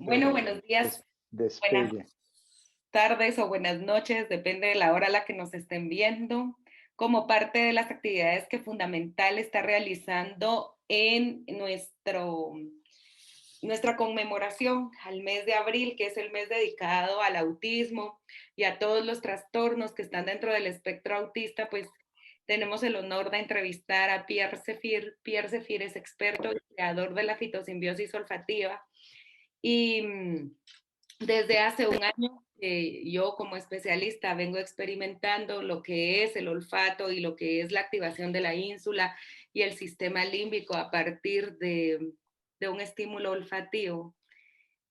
Bueno, buenos días, buenas Despegue. tardes o buenas noches, depende de la hora a la que nos estén viendo, como parte de las actividades que Fundamental está realizando en nuestra conmemoración al mes de abril, que es el mes dedicado al autismo y a todos los trastornos que están dentro del espectro autista, pues tenemos el honor de entrevistar a Pierre Zephyr. Pierre Zephyr es experto y creador de la fitosimbiosis olfativa y desde hace un año yo como especialista vengo experimentando lo que es el olfato y lo que es la activación de la ínsula y el sistema límbico a partir de un estímulo olfativo.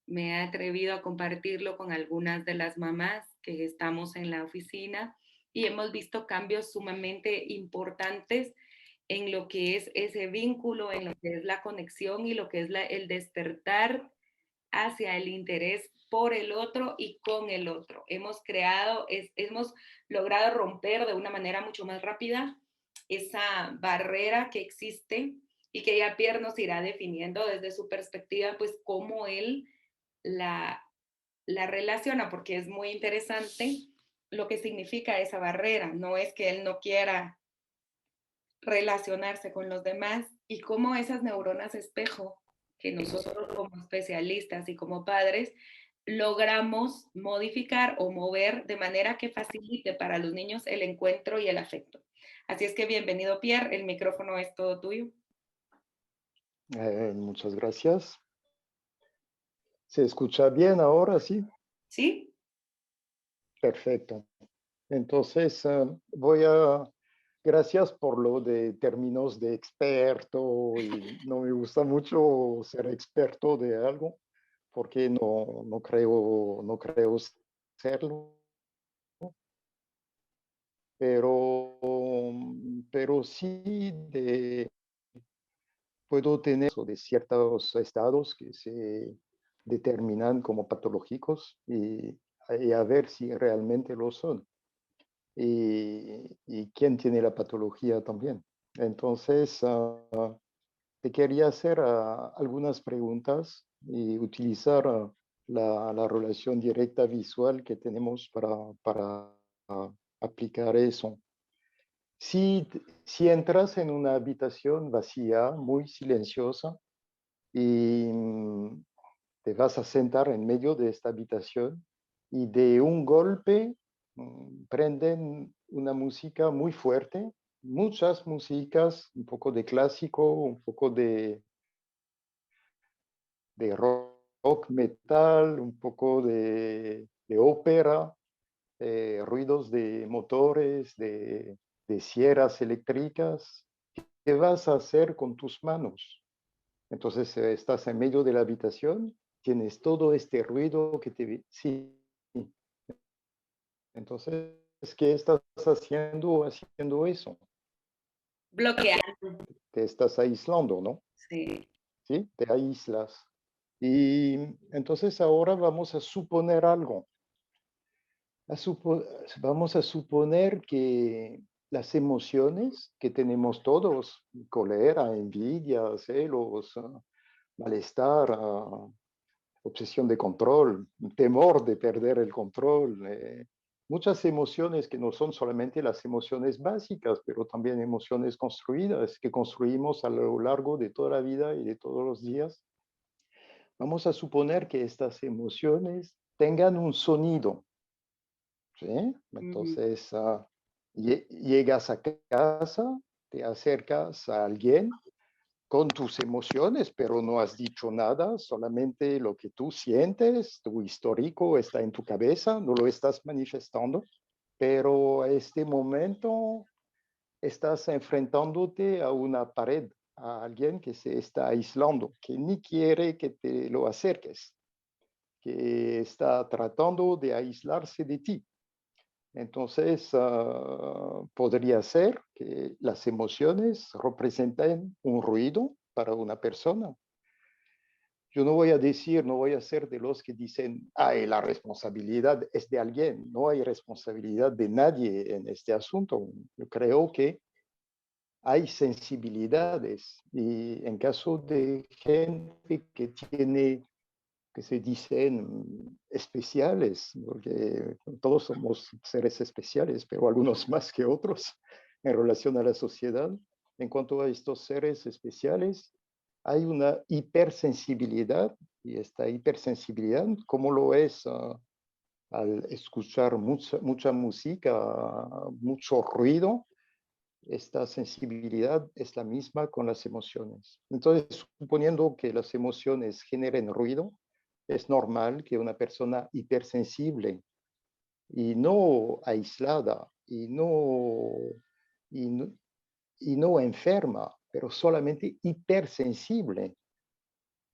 Me he atrevido a compartirlo con algunas de las mamás que estamos en la oficina y hemos visto cambios sumamente importantes en lo que es ese vínculo, en lo que es la conexión y lo que es el despertar hacia el interés por el otro y con el otro. Hemos logrado romper de una manera mucho más rápida esa barrera que existe y que ya Pierre nos irá definiendo desde su perspectiva, pues cómo él la, la relaciona, porque es muy interesante lo que significa esa barrera. No es que él no quiera relacionarse con los demás y cómo esas neuronas espejo que nosotros como especialistas y como padres logramos modificar o mover de manera que facilite para los niños el encuentro y el afecto. Así es que bienvenido, Pierre, el micrófono es todo tuyo. Muchas gracias. ¿Se escucha bien ahora? Sí, ¿Sí? perfecto. Entonces, gracias por lo de términos de experto y no me gusta mucho ser experto de algo porque no creo serlo, pero sí puedo tener eso de ciertos estados que se determinan como patológicos y a ver si realmente lo son. Y quién tiene la patología también. Entonces, te quería hacer algunas preguntas y utilizar la relación directa visual que tenemos para aplicar eso. Si entras en una habitación vacía, muy silenciosa, y te vas a sentar en medio de esta habitación y de un golpe prenden una música muy fuerte, muchas músicas, un poco de clásico, un poco de rock, metal, un poco de ópera, ruidos de motores, de sierras eléctricas. ¿Qué vas a hacer con tus manos? Entonces estás en medio de la habitación, tienes todo este ruido que te... Sí. Entonces, ¿qué estás haciendo eso? Bloquear. Te estás aislando, ¿no? Sí. Sí, te aíslas. Y entonces ahora vamos a suponer algo. A supo- Vamos a suponer que las emociones que tenemos todos, cólera, envidia, celos, malestar, obsesión de control, temor de perder el control, muchas emociones que no son solamente las emociones básicas, pero también emociones construidas que construimos a lo largo de toda la vida y de todos los días. Vamos a suponer que estas emociones tengan un sonido, ¿sí? Ujú. Entonces, llegas a casa, te acercas a alguien con tus emociones, pero no has dicho nada, solamente lo que tú sientes, tu histórico está en tu cabeza, no lo estás manifestando, pero a este momento estás enfrentándote a una pared, a alguien que se está aislando, que ni quiere que te lo acerques, que está tratando de aislarse de ti. Entonces, podría ser que las emociones representen un ruido para una persona. Yo no voy a decir, no voy a ser de los que dicen, ay, la responsabilidad es de alguien. No hay responsabilidad de nadie en este asunto. Yo creo que hay sensibilidades y en caso de gente que tiene que se dicen especiales, porque todos somos seres especiales, pero algunos más que otros en relación a la sociedad. En cuanto a estos seres especiales, hay una hipersensibilidad, y esta hipersensibilidad, como lo es al escuchar mucha música, mucho ruido, esta sensibilidad es la misma con las emociones. Entonces, suponiendo que las emociones generen ruido, es normal que una persona hipersensible y no aislada y no, y no enferma, pero solamente hipersensible,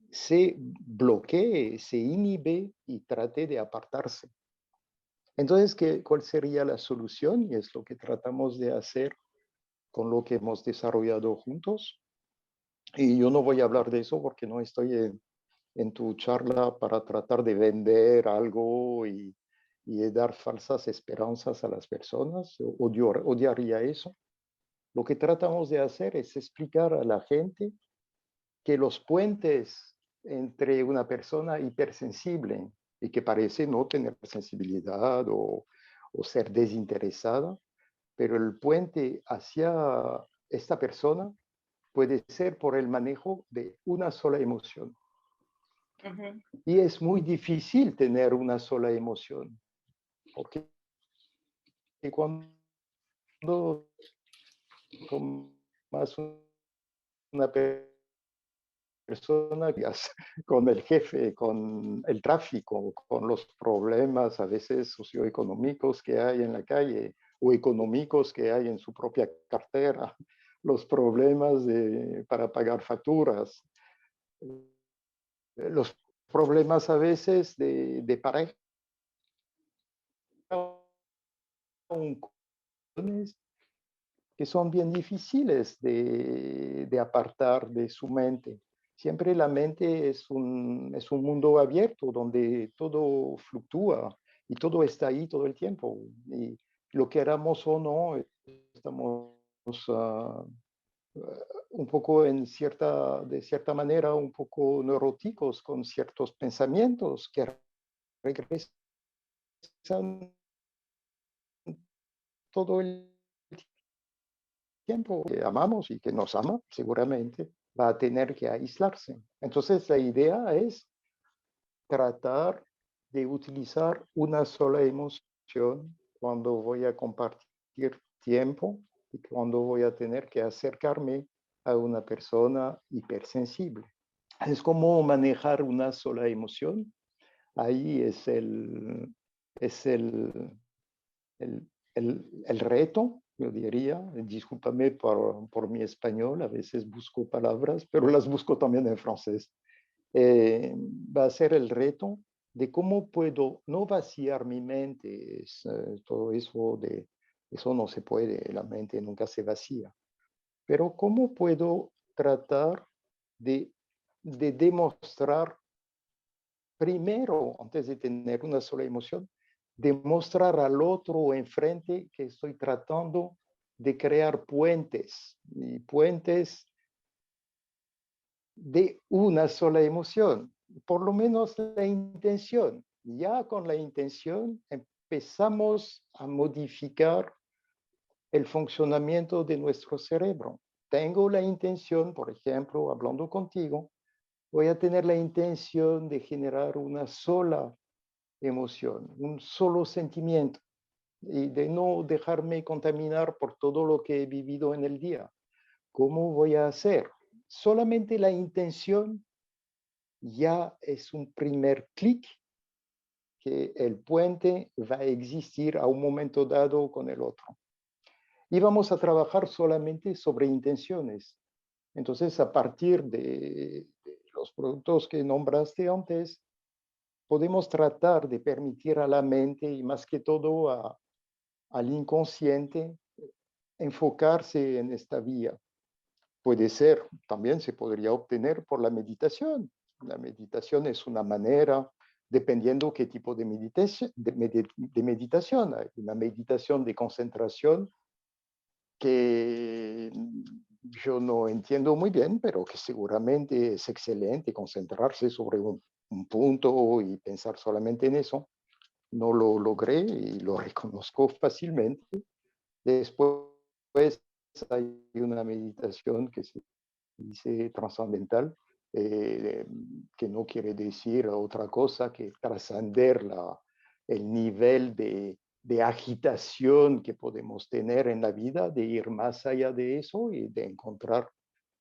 se bloquee, se inhibe y trate de apartarse. Entonces, ¿cuál sería la solución? Y es lo que tratamos de hacer con lo que hemos desarrollado juntos. Y yo no voy a hablar de eso porque no estoy en tu charla para tratar de vender algo y de dar falsas esperanzas a las personas. Odiaría eso. Lo que tratamos de hacer es explicar a la gente que los puentes entre una persona hipersensible y que parece no tener sensibilidad o ser desinteresada, pero el puente hacia esta persona puede ser por el manejo de una sola emoción. Ujú. Y es muy difícil tener una sola emoción, porque cuando tomas una persona con el jefe, con el tráfico, con los problemas a veces socioeconómicos que hay en la calle o económicos que hay en su propia cartera, los problemas para pagar facturas, los problemas a veces de pareja, que son bien difíciles de apartar de su mente. Siempre la mente es un mundo abierto donde todo fluctúa y todo está ahí todo el tiempo. Y lo queramos o no, estamos uh, un poco de cierta manera, un poco neuróticos con ciertos pensamientos que regresan todo el tiempo. Que amamos y que nos ama, seguramente va a tener que aislarse. Entonces, la idea es tratar de utilizar una sola emoción cuando voy a compartir tiempo y cuando voy a tener que acercarme a una persona hipersensible. Es como manejar una sola emoción. Ahí es el reto, yo diría. Discúlpame por mi español, a veces busco palabras, pero las busco también en francés. Va a ser el reto de cómo puedo no vaciar mi mente. Todo eso no se puede, la mente nunca se vacía. Pero cómo puedo tratar de, de demostrar primero, antes de tener una sola emoción, demostrar al otro enfrente que estoy tratando de crear puentes, y puentes de una sola emoción, por lo menos la intención. Ya con la intención empezamos a modificar el funcionamiento de nuestro cerebro. Tengo la intención, por ejemplo, hablando contigo, voy a tener la intención de generar una sola emoción, un solo sentimiento y de no dejarme contaminar por todo lo que he vivido en el día. ¿Cómo voy a hacer? Solamente la intención ya es un primer clic que el puente va a existir a un momento dado con el otro. Y vamos a trabajar solamente sobre intenciones. Entonces, a partir de los productos que nombraste antes, podemos tratar de permitir a la mente y más que todo al inconsciente enfocarse en esta vía. Puede ser, también se podría obtener por la meditación. La meditación es una manera, dependiendo qué tipo de meditación, de meditación. Hay una meditación de concentración que yo no entiendo muy bien, pero que seguramente es excelente concentrarse sobre un punto y pensar solamente en eso. No lo logré y lo reconozco fácilmente. Después hay una meditación que se dice trascendental, que no quiere decir otra cosa que trascender el nivel de agitación que podemos tener en la vida, de ir más allá de eso y de encontrar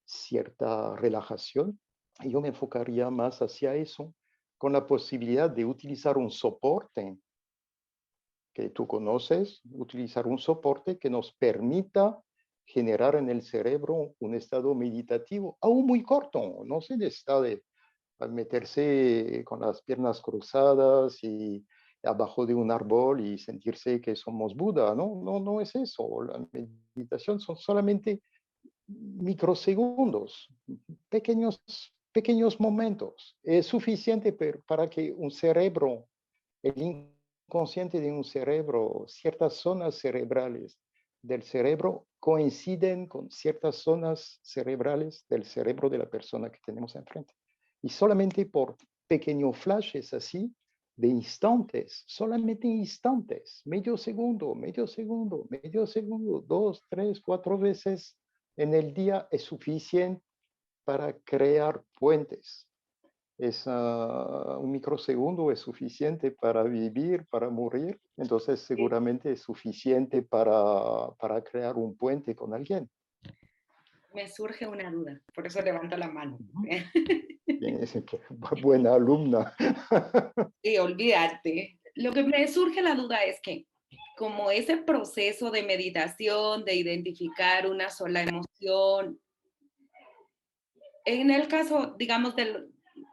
cierta relajación. Y yo me enfocaría más hacia eso, con la posibilidad de utilizar un soporte que tú conoces, utilizar un soporte que nos permita generar en el cerebro un estado meditativo, aún muy corto, no se necesita de meterse con las piernas cruzadas y abajo de un árbol y sentirse que somos Buda, no, no, no es eso. La meditación son solamente microsegundos, pequeños, pequeños momentos. Es suficiente para que un cerebro, el inconsciente de un cerebro, ciertas zonas cerebrales del cerebro coinciden con ciertas zonas cerebrales del cerebro de la persona que tenemos enfrente. Y solamente por pequeños flashes así, de instantes, solamente instantes, medio segundo, medio segundo, 2, 3, 4 veces en el día es suficiente para crear puentes. Un microsegundo es suficiente para vivir, para morir, entonces Sí. seguramente es suficiente para crear un puente con alguien. Me surge una duda, por eso levanto la mano. Ujú. Buena alumna. Y olvidarte. Lo que me surge la duda es que como ese proceso de meditación, de identificar una sola emoción, en el caso, digamos,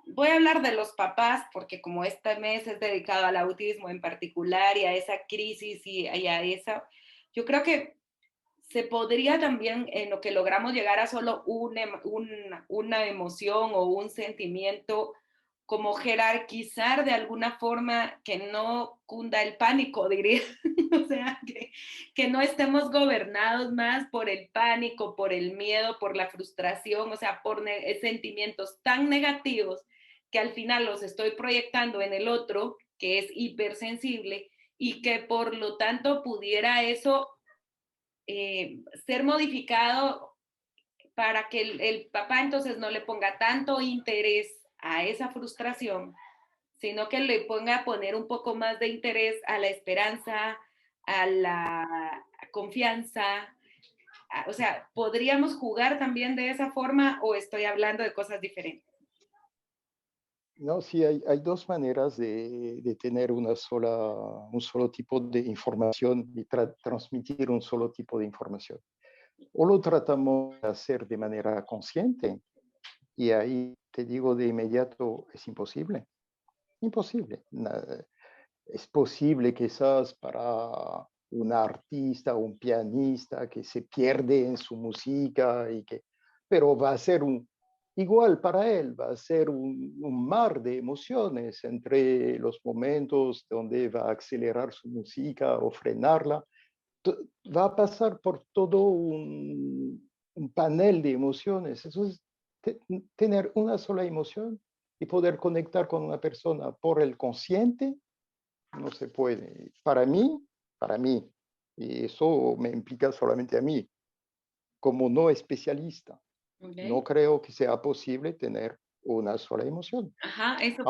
voy a hablar de los papás, porque como este mes es dedicado al autismo en particular y a esa crisis y a esa, yo creo que se podría también, en lo que logramos llegar a solo una emoción o un sentimiento, como jerarquizar de alguna forma que no cunda el pánico, diría. O sea, que no estemos gobernados más por el pánico, por el miedo, por la frustración, o sea, por sentimientos tan negativos que al final los estoy proyectando en el otro, que es hipersensible, y que por lo tanto pudiera eso ser modificado para que el papá entonces no le ponga tanto interés a esa frustración, sino que le ponga a poner un poco más de interés a la esperanza, a la confianza. O sea, ¿podríamos jugar también de esa forma o estoy hablando de cosas diferentes? No, sí, hay dos maneras de tener un solo tipo de información y transmitir un solo tipo de información. O lo tratamos de hacer de manera consciente y ahí te digo de inmediato, es imposible, imposible. Es posible quizás para un artista, un pianista que se pierde en su música pero va a ser igual para él, va a ser un mar de emociones entre los momentos donde va a acelerar su música o frenarla. Va a pasar por todo un panel de emociones. Eso es tener una sola emoción y poder conectar con una persona por el consciente no se puede. Para mí, y eso me implica solamente a mí, como no especialista, no Okay. creo que sea posible tener una sola emoción. Ajá, eso.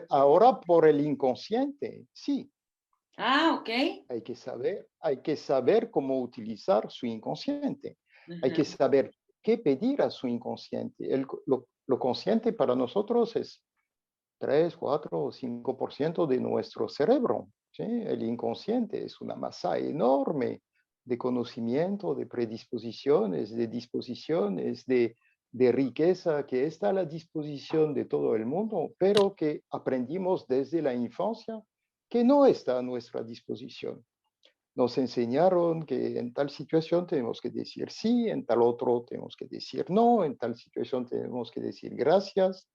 Ahora por el inconsciente, sí, Ah, ok. hay que saber cómo utilizar su inconsciente, hay que Ajá. saber qué pedir a su inconsciente. Lo consciente para nosotros es 3, 4 o 5% de nuestro cerebro. ¿Sí? El inconsciente es una masa enorme de conocimiento, de predisposiciones, de disposiciones, de riqueza que está a la disposición de todo el mundo, pero que aprendimos desde la infancia que no está a nuestra disposición. Nos enseñaron que en tal situación tenemos que decir sí, en tal otro tenemos que decir no, en tal situación tenemos que decir gracias,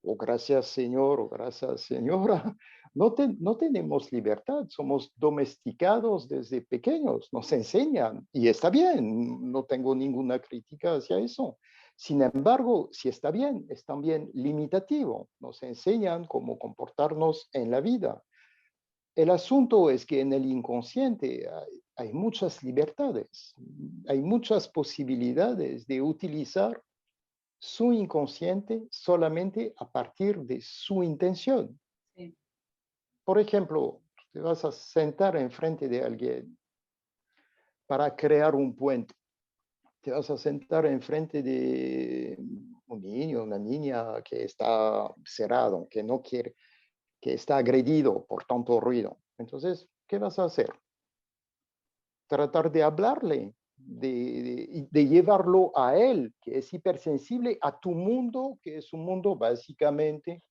o gracias Señor, o gracias Señora. No tenemos libertad, somos domesticados desde pequeños, nos enseñan y está bien, no tengo ninguna crítica hacia eso. Sin embargo, si está bien, es también limitativo, nos enseñan cómo comportarnos en la vida. El asunto es que en el inconsciente hay muchas libertades, hay muchas posibilidades de utilizar su inconsciente solamente a partir de su intención. Sí, Por ejemplo, te vas a sentar enfrente de alguien para crear un puente. Te vas a sentar enfrente de un niño, una niña que está cerrado, que no quiere, que está agredido por tanto ruido. Entonces, ¿qué vas a hacer? Tratar de hablarle, de llevarlo a él, que es hipersensible, a tu mundo, que es un mundo básicamente,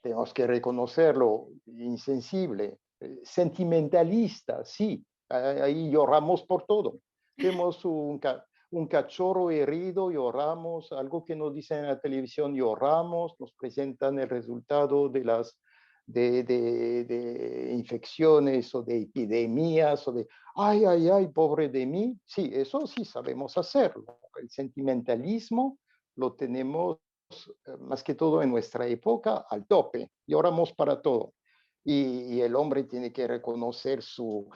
tenemos que reconocerlo, insensible, sentimentalista, sí, ahí lloramos por todo. Vemos un cachorro herido, lloramos, algo que nos dicen en la televisión, lloramos, nos presentan el resultado de las de infecciones o de epidemias o de, ay, ay, ay, pobre de mí. Sí, eso sí sabemos hacerlo. El sentimentalismo lo tenemos más que todo en nuestra época al tope. Lloramos para todo. Y el hombre tiene que reconocer su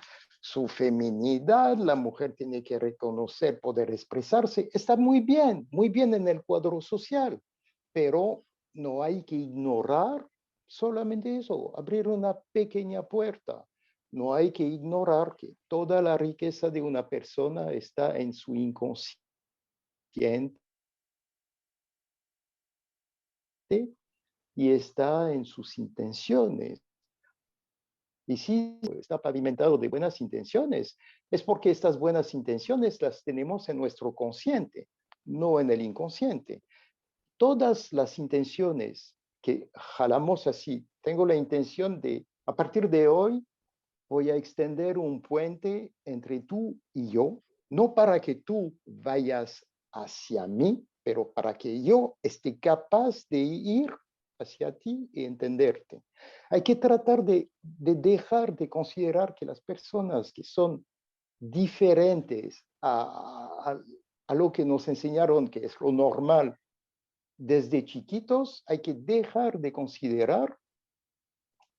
feminidad, la mujer tiene que reconocer, poder expresarse. Está muy bien en el cuadro social, pero no hay que ignorar solamente eso, abrir una pequeña puerta. No hay que ignorar que toda la riqueza de una persona está en su inconsciente y está en sus intenciones. Y si está pavimentado de buenas intenciones, es porque estas buenas intenciones las tenemos en nuestro consciente, no en el inconsciente. Todas las intenciones que jalamos así, tengo la intención de, a partir de hoy, voy a extender un puente entre tú y yo, no para que tú vayas hacia mí, pero para que yo esté capaz de ir hacia ti y entenderte. Hay que tratar de dejar de considerar que las personas que son diferentes a lo que nos enseñaron que es lo normal desde chiquitos, hay que dejar de considerar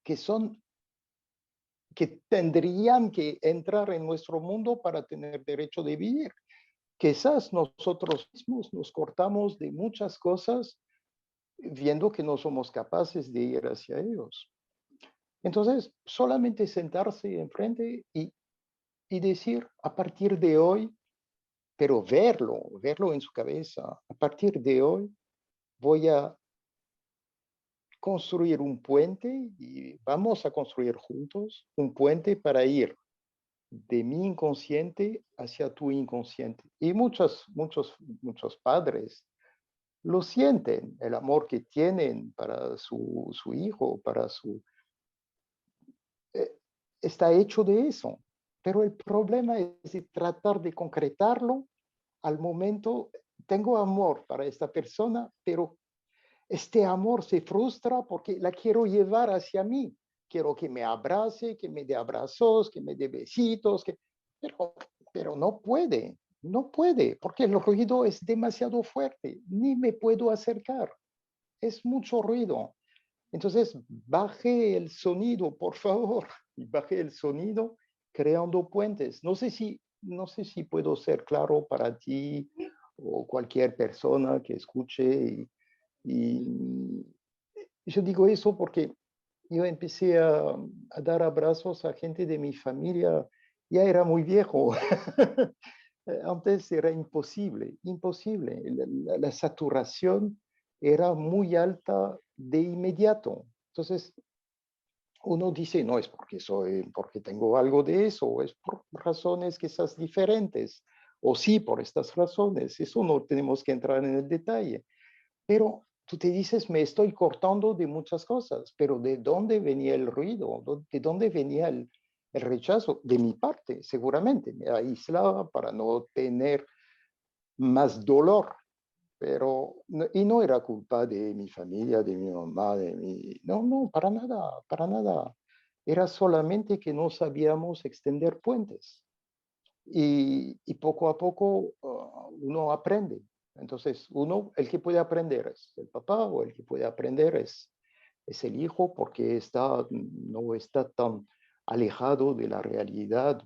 que son que tendrían que entrar en nuestro mundo para tener derecho de vivir. Quizás nosotros mismos nos cortamos de muchas cosas viendo que no somos capaces de ir hacia ellos. Entonces, solamente sentarse enfrente y decir, a partir de hoy, pero verlo en su cabeza, a partir de hoy voy a construir un puente y vamos a construir juntos un puente para ir de mi inconsciente hacia tu inconsciente. Y muchos padres lo sienten, el amor que tienen para su hijo, para su... está hecho de eso. Pero el problema es de tratar de concretarlo al momento. Tengo amor para esta persona, pero este amor se frustra porque la quiero llevar hacia mí. Quiero que me abrace, que me dé abrazos, que me dé besitos, pero, pero no puede, porque el ruido es demasiado fuerte, ni me puedo acercar, es mucho ruido. Entonces, baje el sonido, por favor, y baje el sonido creando puentes. No sé si puedo ser claro para ti o cualquier persona que escuche y yo digo eso porque yo empecé a dar abrazos a gente de mi familia, ya era muy viejo. Antes era imposible, imposible. La saturación era muy alta de inmediato. Entonces, uno dice, no es porque porque tengo algo de eso, o es por razones quizás diferentes, o sí, por estas razones. Eso no tenemos que entrar en el detalle. Pero tú te dices, me estoy cortando de muchas cosas, pero ¿de dónde venía el ruido? ¿De dónde venía el rechazo? De mi parte, seguramente. Me aislaba para no tener más dolor. pero, y no era culpa de mi familia, de mi mamá, de mi, no, no, para nada, para nada. Era solamente que no sabíamos extender puentes. Y poco a poco uno aprende. Entonces, uno, el que puede aprender es el papá o el que puede aprender es el hijo porque no está tan alejado de la realidad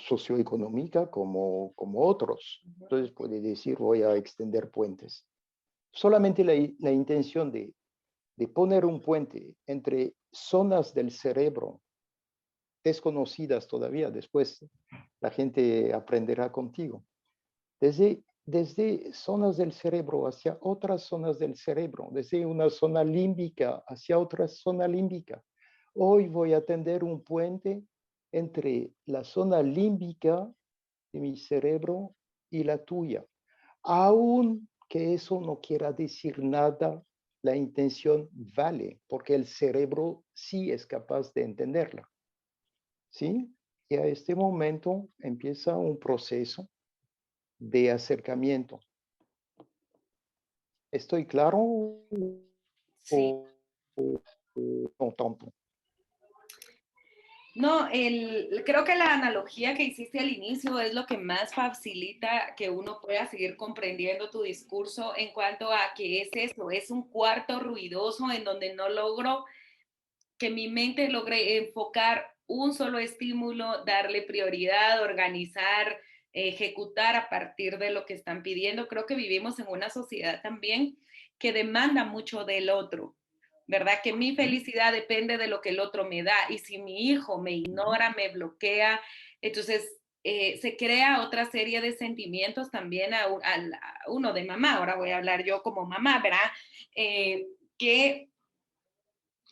socioeconómica como otros. Entonces puede decir, voy a extender puentes. Solamente la intención de poner un puente entre zonas del cerebro desconocidas todavía, después la gente aprenderá contigo. Desde zonas del cerebro hacia otras zonas del cerebro, desde una zona límbica hacia otra zona límbica. Hoy voy a tender un puente entre la zona límbica de mi cerebro y la tuya. Aun que eso no quiera decir nada, la intención vale, porque el cerebro sí es capaz de entenderla. ¿Sí? Y a este momento empieza un proceso de acercamiento. ¿Estoy claro Sí. o no tanto? No, creo que la analogía que hiciste al inicio es lo que más facilita que uno pueda seguir comprendiendo tu discurso en cuanto a que es eso, es un cuarto ruidoso en donde no logro que mi mente logre enfocar un solo estímulo, darle prioridad, organizar, ejecutar a partir de lo que están pidiendo. Creo que vivimos en una sociedad también que demanda mucho del otro, ¿verdad? Que mi felicidad depende de lo que el otro me da y si mi hijo me ignora, me bloquea, entonces se crea otra serie de sentimientos también a uno de mamá, ahora voy a hablar yo como mamá, ¿verdad? Que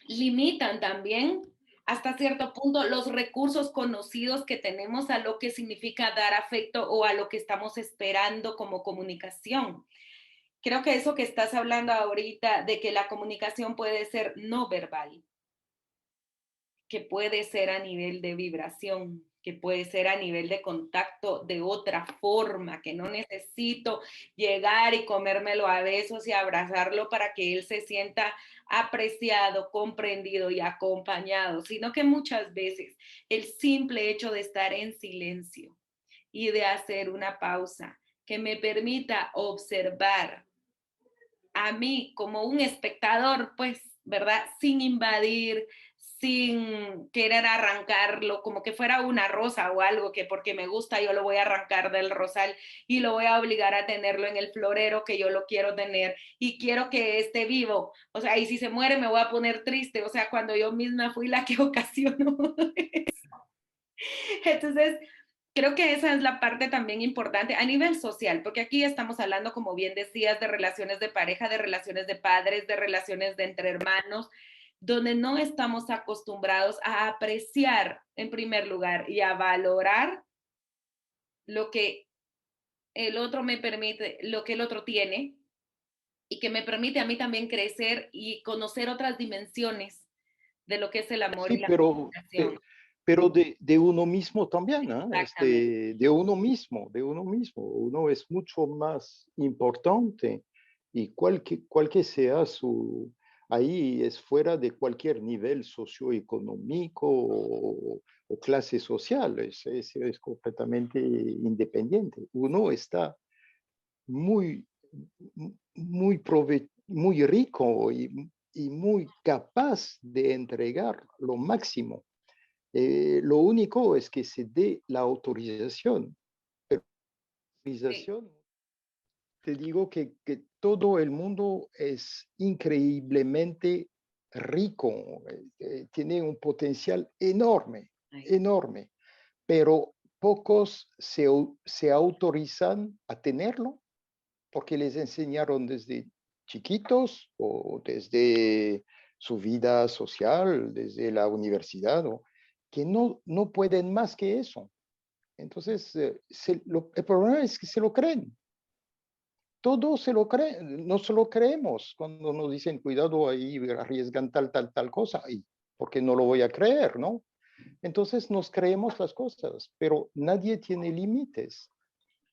limitan también hasta cierto punto los recursos conocidos que tenemos a lo que significa dar afecto o a lo que estamos esperando como comunicación. Creo que eso que estás hablando ahorita de que la comunicación puede ser no verbal, que puede ser a nivel de vibración, que puede ser a nivel de contacto de otra forma, que no necesito llegar y comérmelo a besos y abrazarlo para que él se sienta apreciado, comprendido y acompañado, sino que muchas veces el simple hecho de estar en silencio y de hacer una pausa que me permita observar a mí como un espectador, pues, ¿verdad? Sin invadir, sin querer arrancarlo, como que fuera una rosa o algo que porque me gusta yo lo voy a arrancar del rosal y lo voy a obligar a tenerlo en el florero que yo lo quiero tener y quiero que esté vivo. O sea, y si se muere me voy a poner triste. O sea, cuando yo misma fui la que ocasionó. Entonces, creo que esa es la parte también importante a nivel social, porque aquí estamos hablando, como bien decías, de relaciones de pareja, de relaciones de padres, de relaciones de entre hermanos, donde no estamos acostumbrados a apreciar en primer lugar y a valorar lo que el otro me permite, lo que el otro tiene y que me permite a mí también crecer y conocer otras dimensiones de lo que es el amor Sí, y la comunicación. pero de uno mismo también, ¿eh? Exactamente. De uno mismo, de uno mismo. Uno es mucho más importante y cual que sea ahí es fuera de cualquier nivel socioeconómico o clase social, es completamente independiente. Uno está muy, muy rico y muy capaz de entregar lo máximo. Lo único es que se dé la autorización. Pero la Sí, autorización, te digo que todo el mundo es increíblemente rico, tiene un potencial enorme, ahí. enorme, pero pocos se autorizan a tenerlo porque les enseñaron desde chiquitos o desde su vida social, desde la universidad, ¿no? Que no pueden más que eso. Entonces, el problema es que se lo creen. Todos se lo creen, no se lo creemos cuando nos dicen, cuidado, ahí arriesgan tal cosa, y porque no lo voy a creer, ¿no? Entonces nos creemos las cosas, pero nadie tiene límites.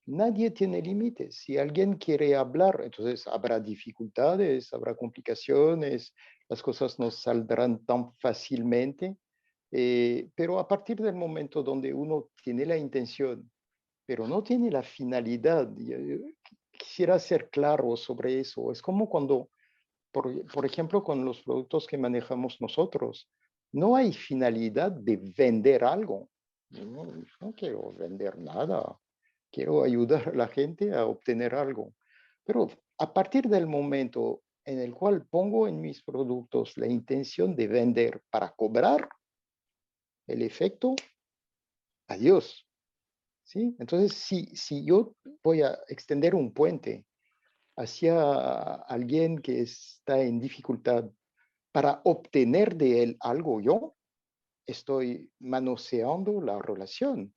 Nadie tiene límites. Si alguien quiere hablar, entonces habrá dificultades, habrá complicaciones, las cosas no saldrán tan fácilmente, pero a partir del momento donde uno tiene la intención, pero no tiene la finalidad, quisiera ser claro sobre eso. Es como cuando, por ejemplo, con los productos que manejamos nosotros, no hay finalidad de vender algo. No, no quiero vender nada, quiero ayudar a la gente a obtener algo. Pero a partir del momento en el cual pongo en mis productos la intención de vender para cobrar, el efecto, adiós. ¿Sí? Entonces, si yo voy a extender un puente hacia alguien que está en dificultad para obtener de él algo yo, estoy manoseando la relación.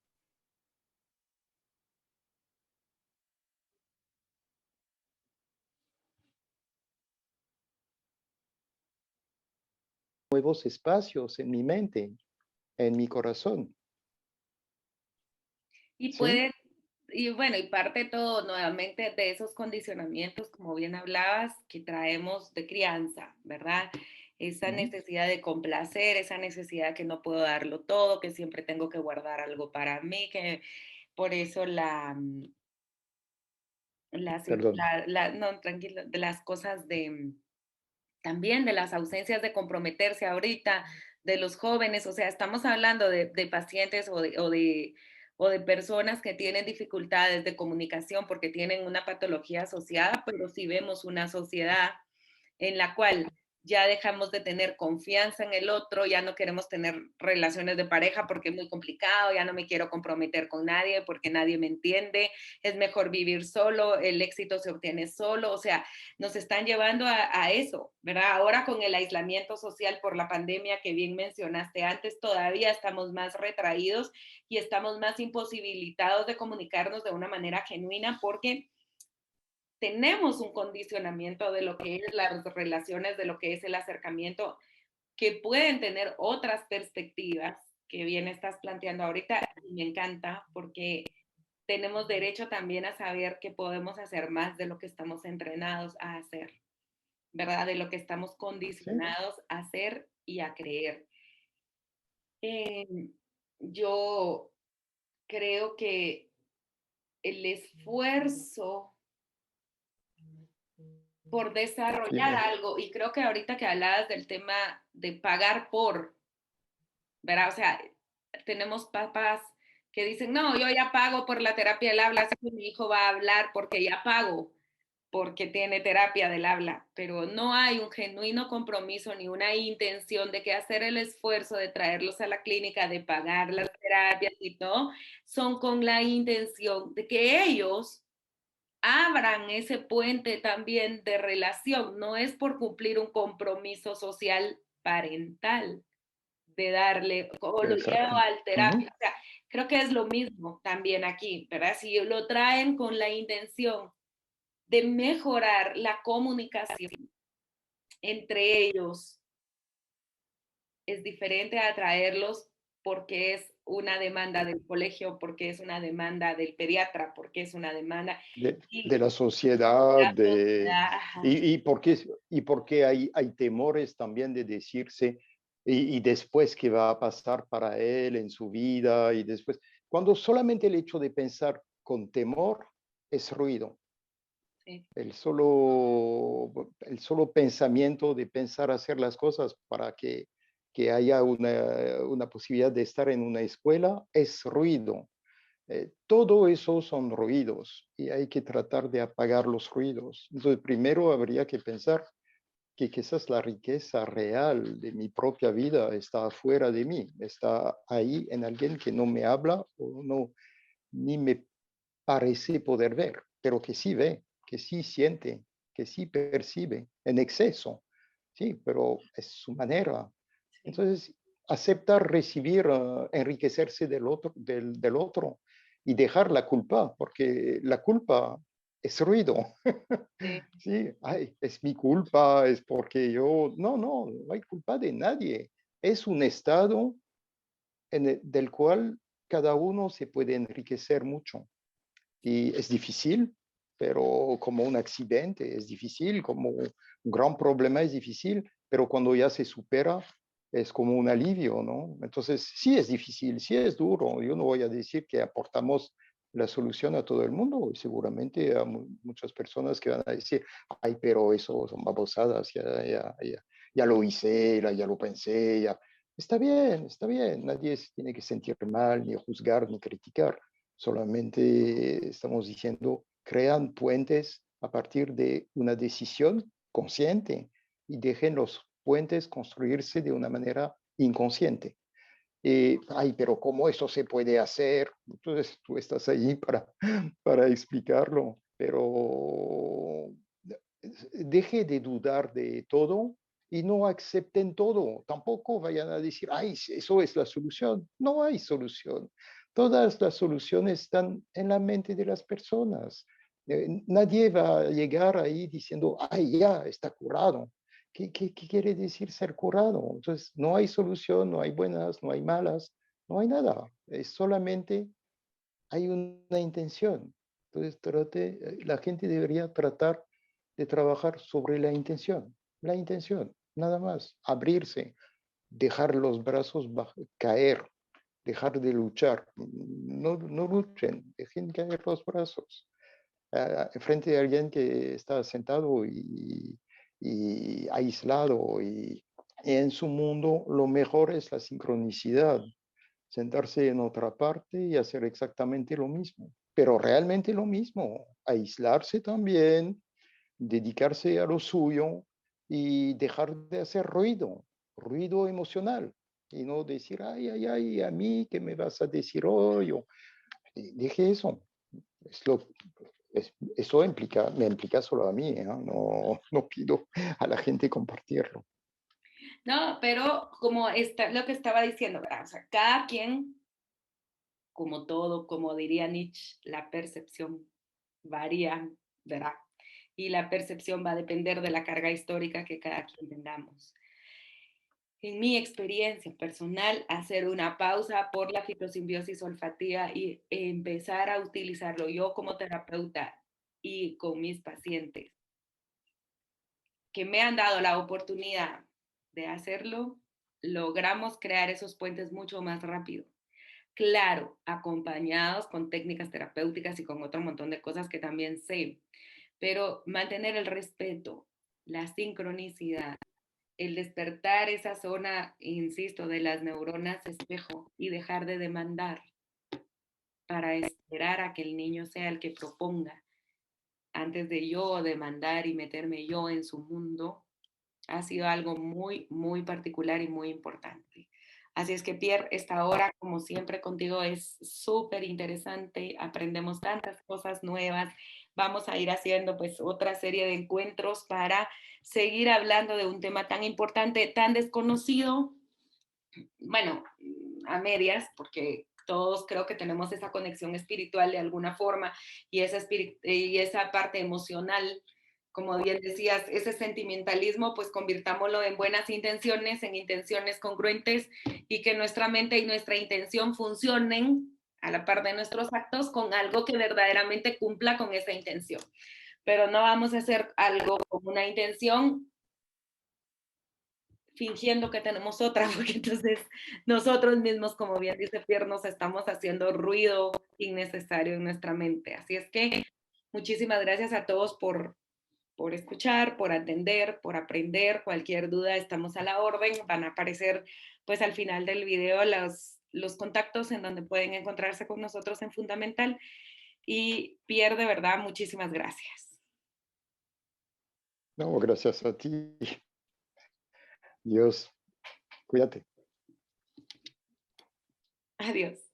Nuevos espacios en mi mente, en mi corazón. Y ¿Sí? puede, y bueno, y parte todo nuevamente de esos condicionamientos, como bien hablabas, que traemos de crianza, ¿verdad? Esa Ujú. necesidad de complacer, esa necesidad que no puedo darlo todo, que siempre tengo que guardar algo para mí, que por eso Perdón. no, tranquilo, de las cosas de, también de las ausencias de comprometerse ahorita, de los jóvenes, o sea, estamos hablando de pacientes o de personas que tienen dificultades de comunicación porque tienen una patología asociada, pero si vemos una sociedad en la cual ya dejamos de tener confianza en el otro, ya no queremos tener relaciones de pareja porque es muy complicado, ya no me quiero comprometer con nadie porque nadie me entiende, es mejor vivir solo, el éxito se obtiene solo, o sea, nos están llevando a eso, ¿verdad? Ahora con el aislamiento social por la pandemia que bien mencionaste antes, todavía estamos más retraídos y estamos más imposibilitados de comunicarnos de una manera genuina porque tenemos un condicionamiento de lo que es las relaciones, de lo que es el acercamiento, que pueden tener otras perspectivas que bien estás planteando ahorita. Y me encanta porque tenemos derecho también a saber que podemos hacer más de lo que estamos entrenados a hacer, ¿verdad? De lo que estamos ¿Sí? condicionados a hacer y a creer. Eh, yo creo que el esfuerzo por desarrollar Dime. algo, y creo que ahorita que hablabas del tema de pagar por, ¿verdad? O sea, tenemos papás que dicen, no, yo ya pago por la terapia del habla, así que mi hijo va a hablar porque ya pago, porque tiene terapia del habla, pero no hay un genuino compromiso ni una intención de que hacer el esfuerzo de traerlos a la clínica, de pagar las terapias y todo, son con la intención de que ellos abran ese puente también de relación, no es por cumplir un compromiso social parental de darle, o lo llevo Exacto. al Ujú. terapia, o sea, creo que es lo mismo también aquí, ¿verdad? Si lo traen con la intención de mejorar la comunicación entre ellos, es diferente a traerlos porque es una demanda del colegio, porque es una demanda del pediatra, porque es una demanda y De la sociedad, la sociedad, ajá, y porque hay temores también de decirse, y después qué va a pasar para él en su vida, y después, cuando solamente el hecho de pensar con temor es ruido. sí, El solo pensamiento de pensar hacer las cosas para que haya una posibilidad de estar en una escuela es ruido. Todo eso son ruidos y hay que tratar de apagar los ruidos. Entonces, primero habría que pensar que quizás la riqueza real de mi propia vida está afuera de mí, está ahí en alguien que no me habla o no, ni me parece poder ver, pero que sí ve, que sí siente, que sí percibe en exceso, sí, pero es su manera. sí, Entonces, aceptar recibir, enriquecerse del otro y dejar la culpa, porque la culpa es ruido. sí, Sí, ay, es mi culpa, es porque yo, no, no, no hay culpa de nadie. Es un estado del cual cada uno se puede enriquecer mucho. Y es difícil, pero como un accidente es difícil, como un gran problema es difícil, pero cuando ya se supera es como un alivio, ¿no? Entonces, sí es difícil, sí es duro. Yo no voy a decir que aportamos la solución a todo el mundo, y seguramente a muchas personas que van a decir, ay, pero eso son babosadas, ya lo hice, ya lo pensé, ya. Está bien, nadie se tiene que sentir mal, ni juzgar, ni criticar. Solamente estamos diciendo, crean puentes a partir de una decisión consciente y dejen los puentes construirse de una manera inconsciente. Ay, pero ¿cómo eso se puede hacer? Entonces tú estás ahí para explicarlo, pero deje de dudar de todo y no acepten todo. Tampoco vayan a decir, ay, eso es la solución. No hay solución. Todas las soluciones están en la mente de las personas. Nadie va a llegar ahí diciendo, ay, ya está curado. ¿Qué quiere decir ser curado? Entonces, no hay solución, no hay buenas, no hay malas, no hay nada. Es solamente hay una intención. Entonces, la gente debería tratar de trabajar sobre la intención, nada más, abrirse, dejar los brazos caer, dejar de luchar. No, no luchen, dejen caer los brazos. Frente a alguien que está sentado y aislado y en su mundo, lo mejor es la sincronicidad, sentarse en otra parte y hacer exactamente lo mismo, pero realmente lo mismo, aislarse también, dedicarse a lo suyo y dejar de hacer ruido, ruido emocional, y no decir, ay, ay, ay, a mí, ¿qué me vas a decir hoy? Deje eso. Es lo, eso me implica solo a mí, ¿eh? No, no pido a la gente compartirlo. No, pero como está lo que estaba diciendo, ¿verdad? O sea, cada quien, como todo, como diría Nietzsche, la percepción varía, ¿verdad? Y la percepción va a depender de la carga histórica que cada quien tengamos. En mi experiencia personal, hacer una pausa por la fitosimbiosis olfativa y empezar a utilizarlo yo como terapeuta y con mis pacientes que me han dado la oportunidad de hacerlo, logramos crear esos puentes mucho más rápido. Claro, acompañados con técnicas terapéuticas y con otro montón de cosas que también sé, pero mantener el respeto, la sincronicidad, el despertar esa zona, insisto, de las neuronas espejo y dejar de demandar para esperar a que el niño sea el que proponga antes de yo demandar y meterme yo en su mundo, ha sido algo muy, muy particular y muy importante. Así es que, Pierre, esta hora, como siempre, contigo es súper interesante. Aprendemos tantas cosas nuevas. Vamos a ir haciendo pues otra serie de encuentros para seguir hablando de un tema tan importante, tan desconocido, bueno, a medias, porque todos creo que tenemos esa conexión espiritual de alguna forma y esa parte emocional, como bien decías, ese sentimentalismo, pues convirtámoslo en buenas intenciones, en intenciones congruentes y que nuestra mente y nuestra intención funcionen a la par de nuestros actos con algo que verdaderamente cumpla con esa intención. Pero no vamos a hacer algo con una intención fingiendo que tenemos otra, porque entonces nosotros mismos, como bien dice Pierre, nos estamos haciendo ruido innecesario en nuestra mente. Así es que muchísimas gracias a todos por escuchar, por atender, por aprender. Cualquier duda, estamos a la orden. Van a aparecer pues al final del video los contactos en donde pueden encontrarse con nosotros en Fundamental. Y Pierre, de verdad, muchísimas gracias. No, gracias a ti. Dios, cuídate. Adiós.